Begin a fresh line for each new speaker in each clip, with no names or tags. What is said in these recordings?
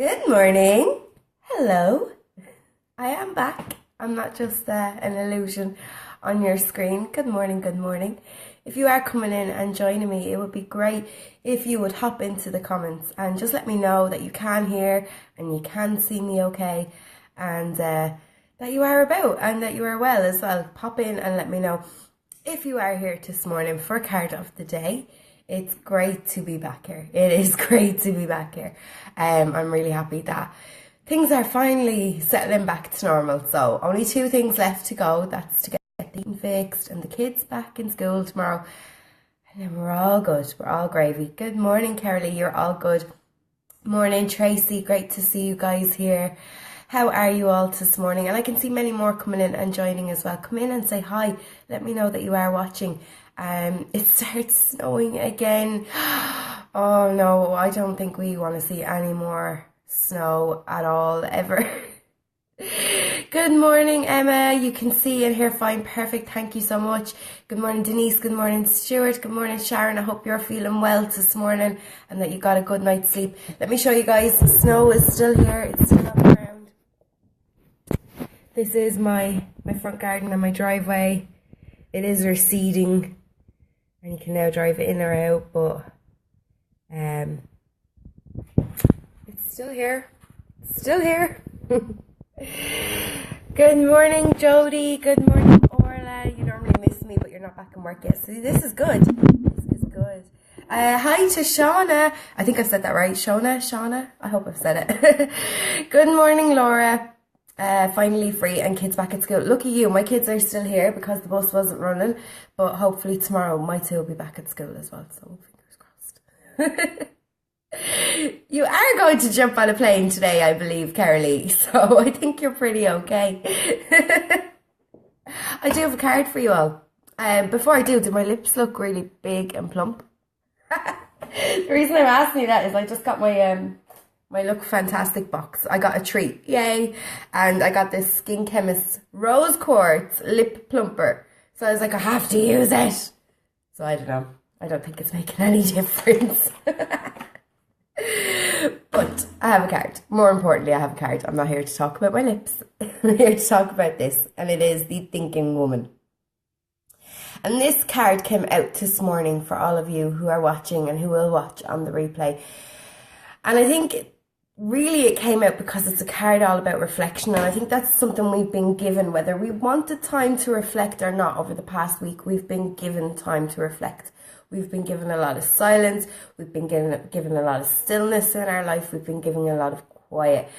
Good morning. Hello. I am back. I'm not just an illusion on your screen. Good morning, good morning. If you are coming in and joining me, it would be great if you would hop into the comments and just let me know that you can hear and you can see me okay, and that you are about and that you are well as well. Pop in and let me know if you are here this morning for card of the day. It's great to be back here. It is great to be back here. I'm really happy that things are finally settling back to normal. So only 2 things left to go. That's to get the eating fixed and the kids back in school tomorrow. And then we're all good. We're all gravy. Good morning, Carolee. You're all good. Morning, Tracy. Great to see you guys here. How are you all this morning? And I can see many more coming in and joining as well. Come in and say hi. Let me know that you are watching. It starts snowing again. Oh no, I don't think we want to see any more snow at all, ever. Good morning, Emma. You can see and hear fine. Perfect. Thank you so much. Good morning, Denise. Good morning, Stuart. Good morning, Sharon. I hope you're feeling well this morning and that you got a good night's sleep. Let me show you guys. The snow is still here. It's still on the ground. This is my front garden and my driveway. It is receding. And you can now drive it in or out, but it's still here. It's still here. Good morning, Jody. Good morning, Orla. You normally miss me, but you're not back in work yet. So this is good. This is good. Hi to Shauna. I think I've said that right. Shauna. I hope I've said it. Good morning, Laura. Finally free and kids back at school. Look at you, my kids are still here because the bus wasn't running, but hopefully tomorrow my 2 will be back at school as well, so fingers crossed. You are going to jump on a plane today, I believe, Carolee, so I think you're pretty okay. I do have a card for you all. Before I do my lips look really big and plump? The reason I'm asking you that is I just got my Look Fantastic box. I got a treat, yay! And I got this Skin Chemist Rose Quartz Lip Plumper. So I was like, I have to use it. So I don't know. I don't think it's making any difference. But I have a card. More importantly, I have a card. I'm not here to talk about my lips. I'm here to talk about this. And it is the Thinking Woman. And this card came out this morning for all of you who are watching and who will watch on the replay. And I think really it came out because it's a card all about reflection, and I think that's something we've been given, whether we wanted time to reflect or not. Over the past week, we've been given time to reflect. We've been given a lot of silence. We've been given a lot of stillness in our life. We've been given a lot of quiet,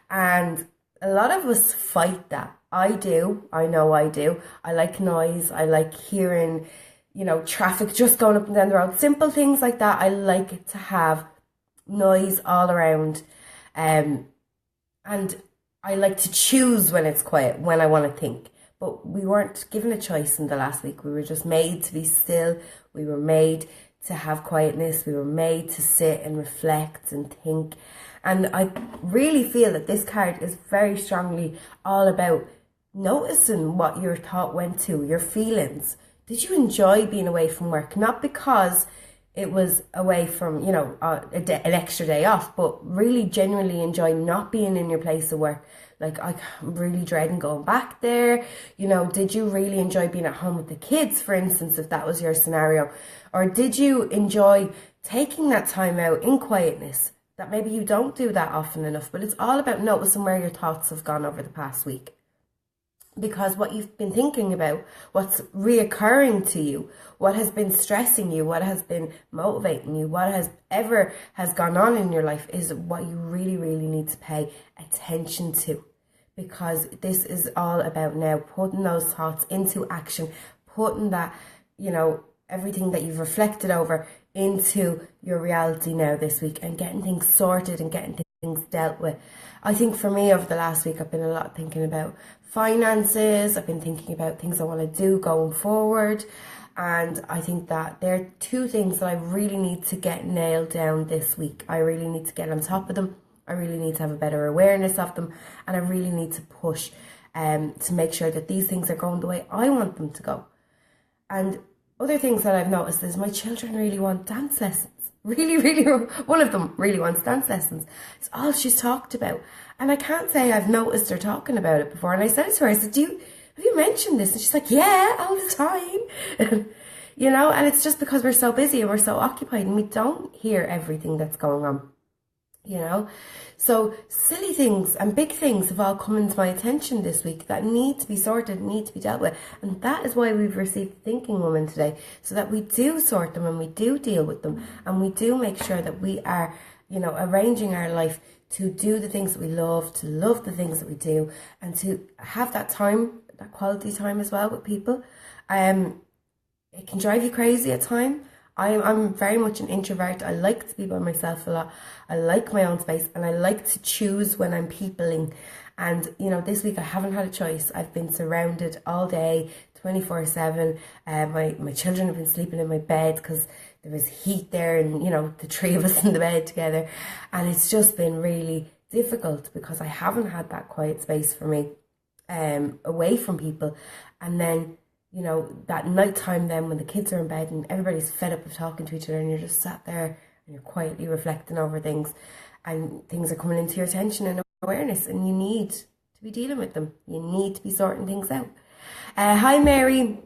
and a lot of us fight that. I do. I know I do. I like noise. I like hearing, traffic just going up and down the road. Simple things like that. I like to have noise all around. And I like to choose when it's quiet, when I want to think. But we weren't given a choice in the last week. We were just made to be still. We were made to have quietness. We were made to sit and reflect and think. And I really feel that this card is very strongly all about noticing what your thought went to, your feelings. Did you enjoy being away from work? Not because it was away from, an extra day off, but really genuinely enjoy not being in your place of work. Like, I'm really dreading going back there. Did you really enjoy being at home with the kids, for instance, if that was your scenario? Or did you enjoy taking that time out in quietness? That maybe you don't do that often enough, but it's all about noticing where your thoughts have gone over the past week. Because what you've been thinking about, what's reoccurring to you, what has been stressing you, what has been motivating you, what has gone on in your life is what you really, really need to pay attention to. Because this is all about now putting those thoughts into action, putting that, everything that you've reflected over into your reality now this week and getting things sorted and getting things dealt with. I think for me over the last week, I've been a lot thinking about finances. I've been thinking about things I want to do going forward. And I think that there are 2 things that I really need to get nailed down this week. I really need to get on top of them. I really need to have a better awareness of them. And I really need to push to make sure that these things are going the way I want them to go. And other things that I've noticed is my children really want dance lessons. One of them really wants dance lessons. It's all she's talked about. And I can't say I've noticed her talking about it before. And I said it to her, I said, have you mentioned this? And she's like, yeah, all the time. You know, and it's just because we're so busy and we're so occupied and we don't hear everything that's going on, you know. So silly things and big things have all come into my attention this week that need to be sorted, need to be dealt with. And that is why we've received the Thinking Woman today, so that we do sort them and we do deal with them and we do make sure that we are, you know, arranging our life to do the things that we love, to love the things that we do, and to have that time, that quality time as well with people. It can drive you crazy at times. I'm very much an introvert. I like to be by myself a lot. I like my own space and I like to choose when I'm peopling. And, you know, this week I haven't had a choice. I've been surrounded all day, 24/7. My children have been sleeping in my bed because there was heat there and, you know, the three of us in the bed together. And it's just been really difficult because I haven't had that quiet space for me away from people. And then, you know, that nighttime then when the kids are in bed and everybody's fed up of talking to each other and you're just sat there and you're quietly reflecting over things and things are coming into your attention and awareness and you need to be dealing with them. You need to be sorting things out. Hi, Mary.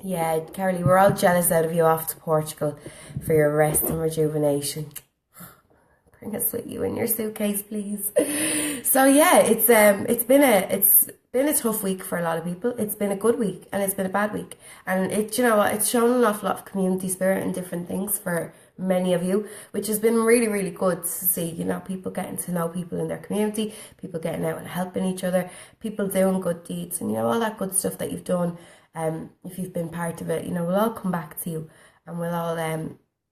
Yeah, Carolee, we're all jealous out of you off to Portugal for your rest and rejuvenation. Bring us with you in your suitcase, please. So yeah, it's been a tough week for a lot of people. It's been a good week and it's been a bad week. And it, you know what, it's shown an awful lot of community spirit and different things for many of you, which has been really, really good to see, you know, people getting to know people in their community, people getting out and helping each other, people doing good deeds and, you know, all that good stuff that you've done. If you've been part of it, you know, we'll all come back to you and we'll all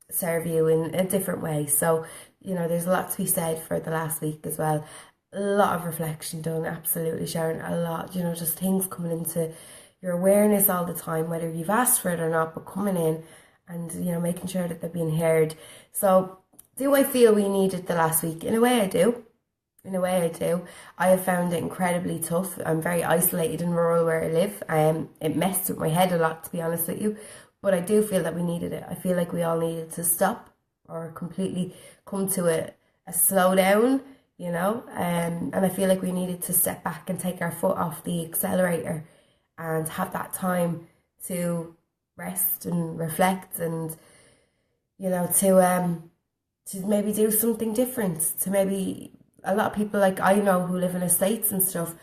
serve you in a different way. So, you know, there's a lot to be said for the last week as well. A lot of reflection done, absolutely, Sharon. A lot, you know, just things coming into your awareness all the time, whether you've asked for it or not, but coming in and, you know, making sure that they're being heard. So do I feel we needed the last week? In a way I do. In a way I do. I have found it incredibly tough. I'm very isolated in rural where I live. It messed with my head a lot, to be honest with you. But I do feel that we needed it. I feel like we all needed to stop or completely come to a slowdown, you know, and I feel like we needed to step back and take our foot off the accelerator and have that time to rest and reflect and, you know, to maybe do something different, to maybe, a lot of people like I know who live in estates and stuff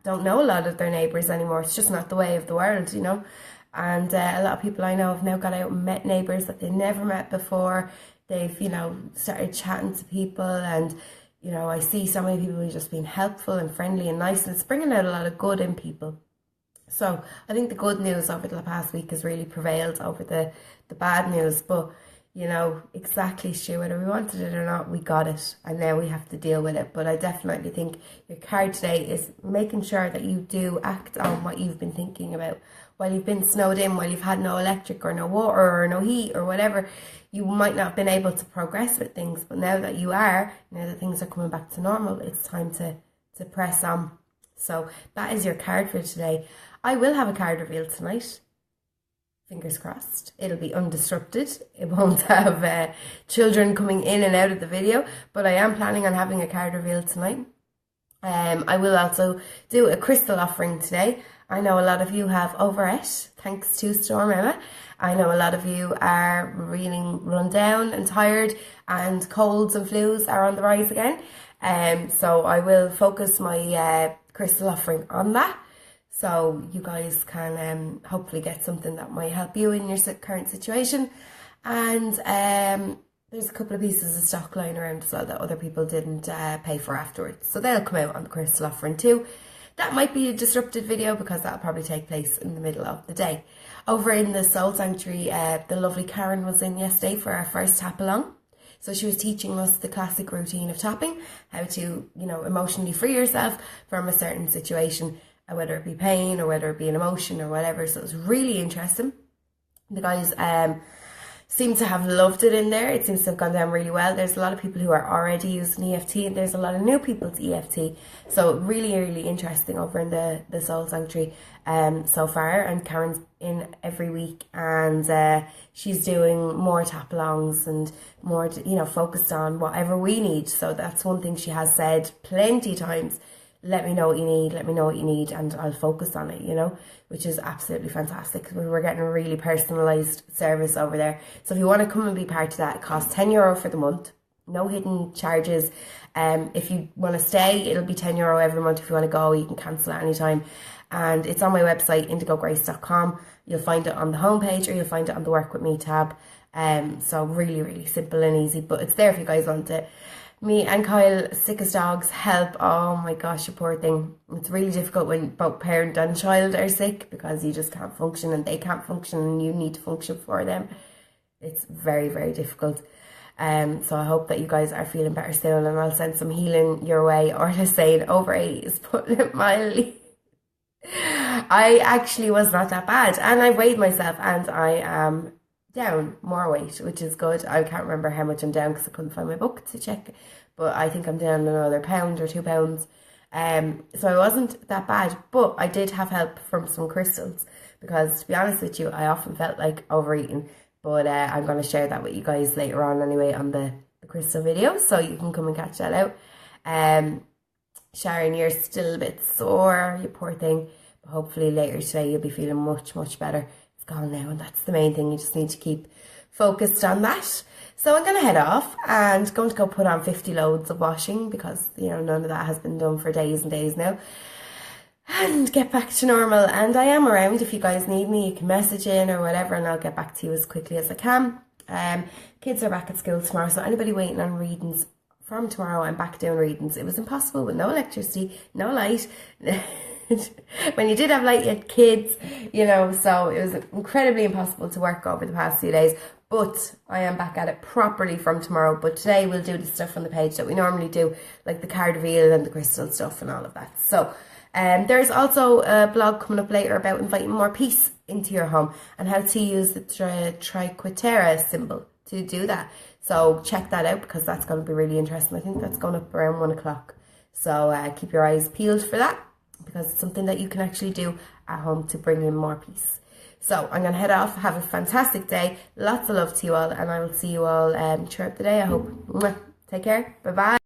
don't know a lot of their neighbours anymore. It's just not the way of the world, you know. And a lot of people I know have now got out and met neighbours that they never met before. They've, you know, started chatting to people and, you know, I see so many people who've just been helpful and friendly and nice, and it's bringing out a lot of good in people. So I think the good news over the past week has really prevailed over the bad news. But, you know, exactly, Stu, whether we wanted it or not, we got it. And now we have to deal with it. But I definitely think your card today is making sure that you do act on what you've been thinking about. While you've been snowed in, while you've had no electric or no water or no heat or whatever, you might not have been able to progress with things. But now that you are, now that things are coming back to normal, it's time to press on. So that is your card for today. I will have a card reveal tonight. Fingers crossed. It'll be undisrupted. It won't have children coming in and out of the video. But I am planning on having a card reveal tonight. I will also do a crystal offering today. I know a lot of you have overate, thanks to Storm Emma. I know a lot of you are really run down and tired, and colds and flus are on the rise again. So I will focus my crystal offering on that. So you guys can hopefully get something that might help you in your current situation. And there's a couple of pieces of stock lying around as well that other people didn't pay for afterwards. So they'll come out on the crystal offering too. That might be a disrupted video because that'll probably take place in the middle of the day. Over in the Soul Sanctuary, the lovely Karen was in yesterday for our first tap along. So she was teaching us the classic routine of tapping, how to, you know, emotionally free yourself from a certain situation, whether it be pain or whether it be an emotion or whatever. So it was really interesting. The guys seem to have loved it in there. It seems to have gone down really well. There's a lot of people who are already using EFT, and there's a lot of new people to EFT. So really, really interesting over in the Soul Sanctuary so far. And Karen's in every week, and she's doing more tap alongs and more, focused on whatever we need. So that's one thing she has said plenty times. Let me know what you need, and I'll focus on it, which is absolutely fantastic. We're getting a really personalised service over there. So if you want to come and be part of that, it costs €10 for the month. No hidden charges. If you want to stay, it'll be €10 every month. If you want to go, you can cancel at any time. And it's on my website, indigograce.com. You'll find it on the homepage, or you'll find it on the Work With Me tab. So really, really simple and easy, but it's there if you guys want it. Me and Kyle, sick as dogs, help. Oh my gosh, you poor thing. It's really difficult when both parent and child are sick, because you just can't function and they can't function and you need to function for them. It's very, very difficult. So I hope that you guys are feeling better soon, and I'll send some healing your way. Or just saying over 80 is putting it mildly. I actually was not that bad, and I weighed myself, and I am down more weight, which is good. I can't remember how much I'm down because I couldn't find my book to check, but I think I'm down another £1 or £2. So I wasn't that bad, but I did have help from some crystals, because to be honest with you, I often felt like overeating. But I'm going to share that with you guys later on anyway on the crystal video, so you can come and catch that out. Sharon, you're still a bit sore, you poor thing, but hopefully later today you'll be feeling much, much better. Gone now, and that's the main thing. You just need to keep focused on that. So I'm going to head off and going to go put on 50 loads of washing, because none of that has been done for days and days now, and get back to normal. And I am around if you guys need me. You can message in or whatever, and I'll get back to you as quickly as I can. Kids are back at school tomorrow, so anybody waiting on readings from tomorrow, I'm back doing readings. It was impossible with no electricity, no light. When you did have light, you had kids, so it was incredibly impossible to work over the past few days. But I am back at it properly from tomorrow. But today we'll do the stuff on the page that we normally do, like the card reveal and the crystal stuff and all of that. So there's also a blog coming up later about inviting more peace into your home, and how to use the triquetera symbol to do that. So check that out, because that's going to be really interesting. I think that's going up around 1 o'clock. So keep your eyes peeled for that, because it's something that you can actually do at home to bring in more peace. So I'm going to head off. Have a fantastic day. Lots of love to you all, and I will see you all throughout the day, I hope. Mwah. Take care. Bye-bye.